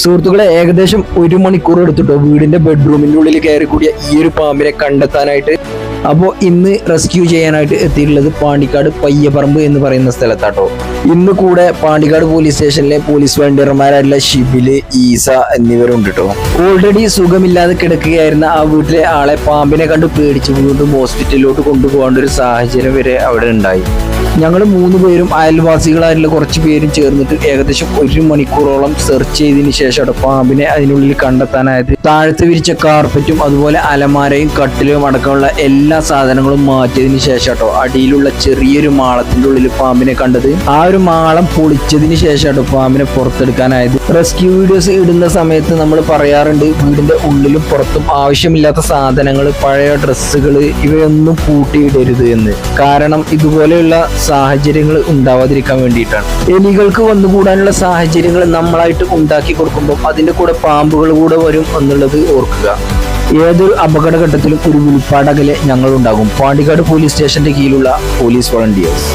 സുഹൃത്തുക്കളെ, ഏകദേശം 1 മണിക്കൂർ എടുത്തിട്ടോ വീടിന്റെ ബെഡ്റൂമിന്റെ ഉള്ളിൽ കയറി കൂടിയ ഈ ഒരു പാമ്പിനെ കണ്ടെത്താനായിട്ട്. അപ്പോൾ ഇന്ന് റെസ്ക്യൂ ചെയ്യാനായിട്ട് എത്തിയിട്ടുള്ളത് പാണ്ടിക്കാട് പയ്യപറമ്പ് എന്ന് പറയുന്ന സ്ഥലത്താട്ടോ. ഇന്ന് കൂടെ പാണ്ടിക്കാട് പോലീസ് സ്റ്റേഷനിലെ പോലീസ് വളണ്ടിയർമാരായിട്ടുള്ള ഷിബില്, ഈസ എന്നിവരുണ്ട് കേട്ടോ. ഓൾറെഡി സുഖമില്ലാതെ കിടക്കുകയായിരുന്ന ആ വീട്ടിലെ ആളെ പാമ്പിനെ കണ്ട് പേടിച്ച് വീണ്ടും ഹോസ്പിറ്റലിലോട്ട് കൊണ്ടുപോകേണ്ട ഒരു സാഹചര്യം വരെ അവിടെ ഉണ്ടായി. ഞങ്ങൾ 3 പേരും അയൽവാസികളായിട്ടുള്ള കുറച്ച് പേരും ചേർന്നിട്ട് ഏകദേശം 1 മണിക്കൂറോളം സെർച്ച് ചെയ്തതിന് ശേഷം പാമ്പിനെ അതിനുള്ളിൽ കണ്ടെത്താനായത്. താഴത്ത് വിരിച്ച കാർപ്പറ്റും അതുപോലെ അലമാരയും കട്ടിലും അടക്കമുള്ള എല്ലാ സാധനങ്ങളും മാറ്റിയതിന് ശേഷം അടിയിലുള്ള ചെറിയൊരു മാളത്തിന്റെ ഉള്ളിൽ പാമ്പിനെ കണ്ടത്. ആ ഒരു മാളം പൊളിച്ചതിന് ശേഷം പാമ്പിനെ പുറത്തെടുക്കാനായത്. റെസ്ക്യൂ വീഡിയോസ് ഇടുന്ന സമയത്ത് നമ്മൾ പറയാറുണ്ട്, വീടിന്റെ ഉള്ളിലും പുറത്തും ആവശ്യമില്ലാത്ത സാധനങ്ങൾ, പഴയ ഡ്രസ്സുകൾ ഇവയൊന്നും കൂട്ടിയിടരുത് എന്ന്. കാരണം ഇതുപോലെയുള്ള സാഹചര്യങ്ങൾ ഉണ്ടാവാതിരിക്കാൻ വേണ്ടിയിട്ടാണ്. എലികൾക്ക് വന്നുകൂടാനുള്ള സാഹചര്യങ്ങൾ നമ്മളായിട്ട് ഉണ്ടാക്കി കൊടുക്കുമ്പോൾ അതിന്റെ കൂടെ പാമ്പുകൾ കൂടെ വരും എന്നുള്ളത് ഓർക്കുക. ഏതൊരു അപകടഘട്ടത്തിലും ഒരു വിളിപ്പാടകലെ ഞങ്ങളുണ്ടാകും. പാണ്ടിക്കാട് പോലീസ് സ്റ്റേഷന്റെ കീഴിലുള്ള പോലീസ് വളണ്ടിയേഴ്സ്.